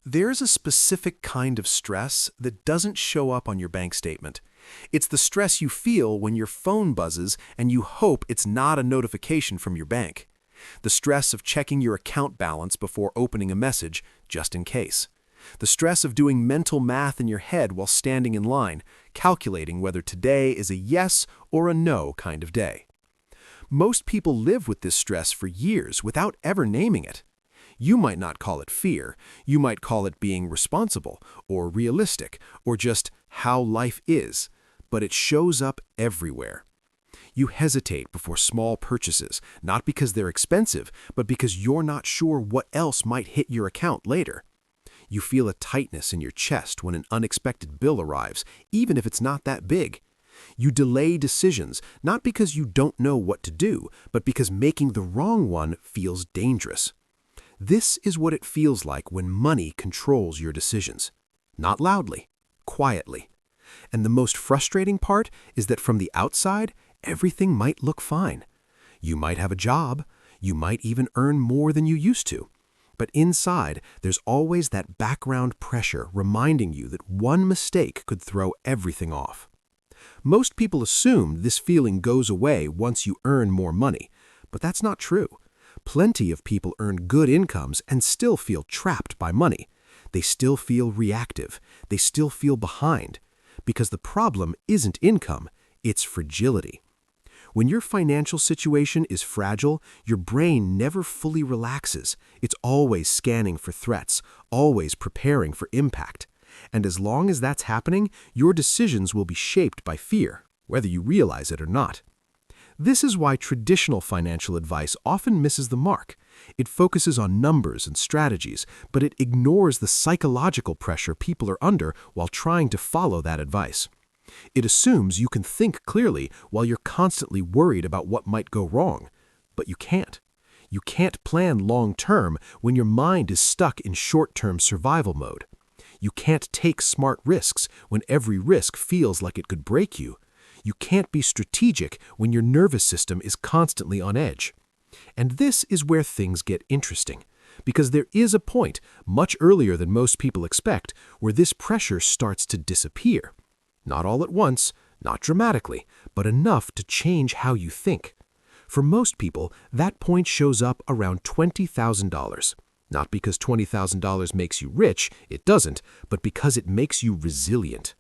There's a specific kind of stress that doesn't show up on your bank statement. It's the stress you feel when your phone buzzes and you hope it's not a notification from your bank. The stress of checking your account balance before opening a message, just in case. The stress of doing mental math in your head while standing in line, calculating whether today is a yes or a no kind of day. Most people live with this stress for years without ever naming it. You might not call it fear, you might call it being responsible, or realistic, or just how life is, but it shows up everywhere. You hesitate before small purchases, not because they're expensive, but because you're not sure what else might hit your account later. You feel a tightness in your chest when an unexpected bill arrives, even if it's not that big. You delay decisions, not because you don't know what to do, but because making the wrong one feels dangerous. This is what it feels like when money controls your decisions. Not loudly, quietly. And the most frustrating part is that from the outside, everything might look fine. You might have a job, you might even earn more than you used to. But inside, there's always that background pressure reminding you that one mistake could throw everything off. Most people assume this feeling goes away once you earn more money, but that's not true. Plenty of people earn good incomes and still feel trapped by money. They still feel reactive. They still feel behind. Because the problem isn't income, it's fragility. When your financial situation is fragile, your brain never fully relaxes. It's always scanning for threats, always preparing for impact. And as long as that's happening, your decisions will be shaped by fear, whether you realize it or not. This is why traditional financial advice often misses the mark. It focuses on numbers and strategies, but it ignores the psychological pressure people are under while trying to follow that advice. It assumes you can think clearly while you're constantly worried about what might go wrong. But you can't. You can't plan long-term when your mind is stuck in short-term survival mode. You can't take smart risks when every risk feels like it could break you. You can't be strategic when your nervous system is constantly on edge. And this is where things get interesting, because there is a point, much earlier than most people expect, where this pressure starts to disappear. Not all at once, not dramatically, but enough to change how you think. For most people, that point shows up around $20,000. Not because $20,000 makes you rich, it doesn't, but because it makes you resilient.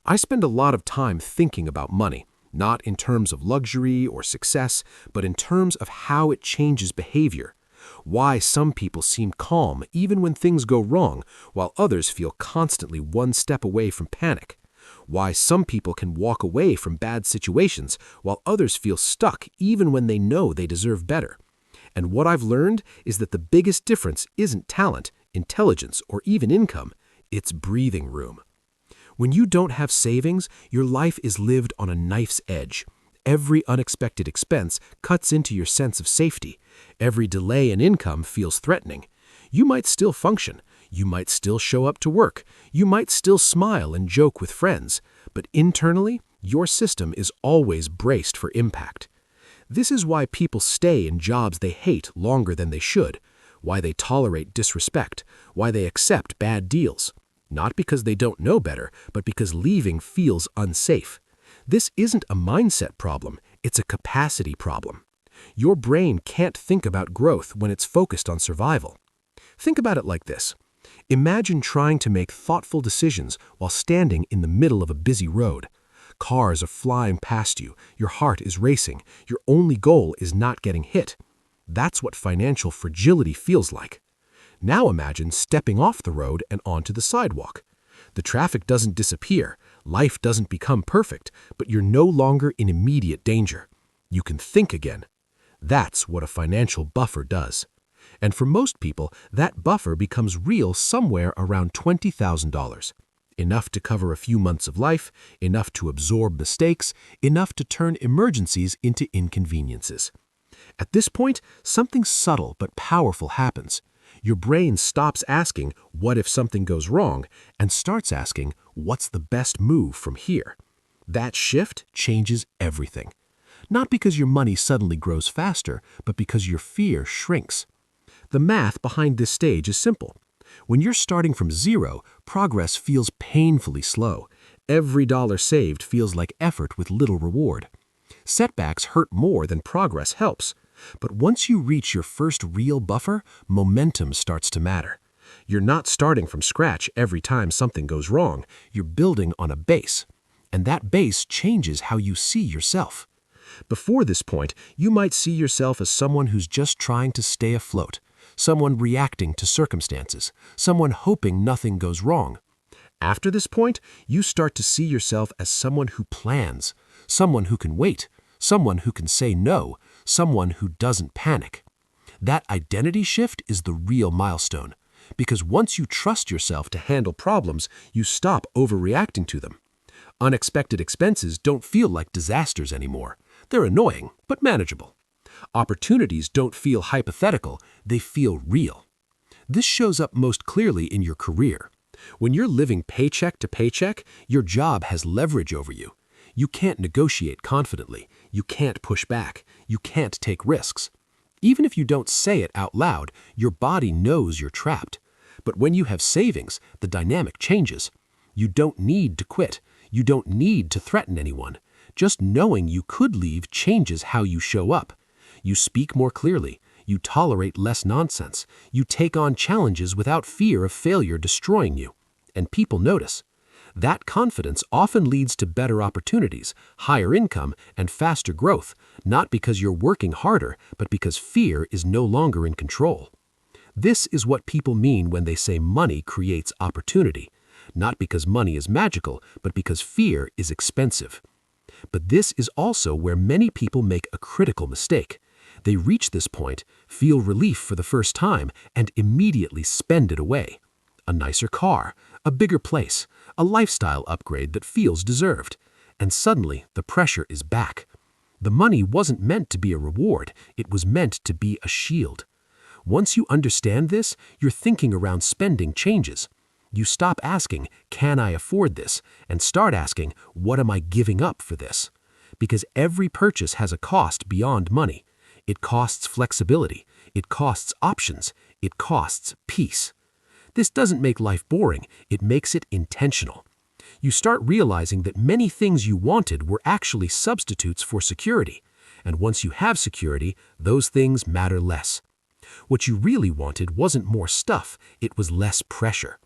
I spend a lot of time thinking about money, not in terms of luxury or success, but in terms of how it changes behavior. Why some people seem calm even when things go wrong, while others feel constantly one step away from panic. Why some people can walk away from bad situations, while others feel stuck even when they know they deserve better. And what I've learned is that the biggest difference isn't talent, intelligence, or even income, it's breathing room. When you don't have savings, your life is lived on a knife's edge. Every unexpected expense cuts into your sense of safety. Every delay in income feels threatening. You might still function. You might still show up to work. You might still smile and joke with friends. But internally, your system is always braced for impact. This is why people stay in jobs they hate longer than they should, why they tolerate disrespect, why they accept bad deals. Not because they don't know better, but because leaving feels unsafe. This isn't a mindset problem, it's a capacity problem. Your brain can't think about growth when it's focused on survival. Think about it like this. Imagine trying to make thoughtful decisions while standing in the middle of a busy road. Cars are flying past you, your heart is racing, your only goal is not getting hit. That's what financial fragility feels like. Now imagine stepping off the road and onto the sidewalk. The traffic doesn't disappear, life doesn't become perfect, but you're no longer in immediate danger. You can think again. That's what a financial buffer does. And for most people, that buffer becomes real somewhere around $20,000. Enough to cover a few months of life, enough to absorb mistakes, enough to turn emergencies into inconveniences. At this point, something subtle but powerful happens. Your brain stops asking, what if something goes wrong, and starts asking, what's the best move from here? That shift changes everything. Not because your money suddenly grows faster, but because your fear shrinks. The math behind this stage is simple. When you're starting from zero, progress feels painfully slow. Every dollar saved feels like effort with little reward. Setbacks hurt more than progress helps. But once you reach your first real buffer, momentum starts to matter. You're not starting from scratch every time something goes wrong. You're building on a base. And that base changes how you see yourself. Before this point, you might see yourself as someone who's just trying to stay afloat, someone reacting to circumstances, someone hoping nothing goes wrong. After this point, you start to see yourself as someone who plans, someone who can wait, someone who can say no, someone who doesn't panic. That identity shift is the real milestone, because once you trust yourself to handle problems, you stop overreacting to them. Unexpected expenses don't feel like disasters anymore. They're annoying, but manageable. Opportunities don't feel hypothetical, they feel real. This shows up most clearly in your career. When you're living paycheck to paycheck, your job has leverage over you. You can't negotiate confidently. You can't push back. You can't take risks. Even if you don't say it out loud, your body knows you're trapped. But when you have savings, the dynamic changes. You don't need to quit. You don't need to threaten anyone. Just knowing you could leave changes how you show up. You speak more clearly. You tolerate less nonsense. You take on challenges without fear of failure destroying you. And people notice. That confidence often leads to better opportunities, higher income, and faster growth, not because you're working harder, but because fear is no longer in control. This is what people mean when they say money creates opportunity, not because money is magical, but because fear is expensive. But this is also where many people make a critical mistake. They reach this point, feel relief for the first time, and immediately spend it away. A nicer car, a bigger place, a lifestyle upgrade that feels deserved. And suddenly, the pressure is back. The money wasn't meant to be a reward, it was meant to be a shield. Once you understand this, your thinking around spending changes. You stop asking, can I afford this? And start asking, what am I giving up for this? Because every purchase has a cost beyond money. It costs flexibility. It costs options. It costs peace. This doesn't make life boring. It makes it intentional. You start realizing that many things you wanted were actually substitutes for security. And once you have security, those things matter less. What you really wanted wasn't more stuff. It was less pressure.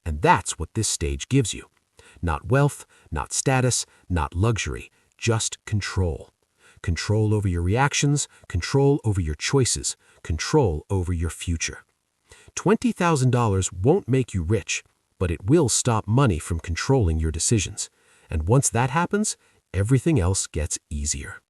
And that's what this stage gives you. Not wealth, not status, not luxury, just control. Control over your reactions, control over your choices, control over your future. $20,000 won't make you rich, but it will stop money from controlling your decisions. And once that happens, everything else gets easier.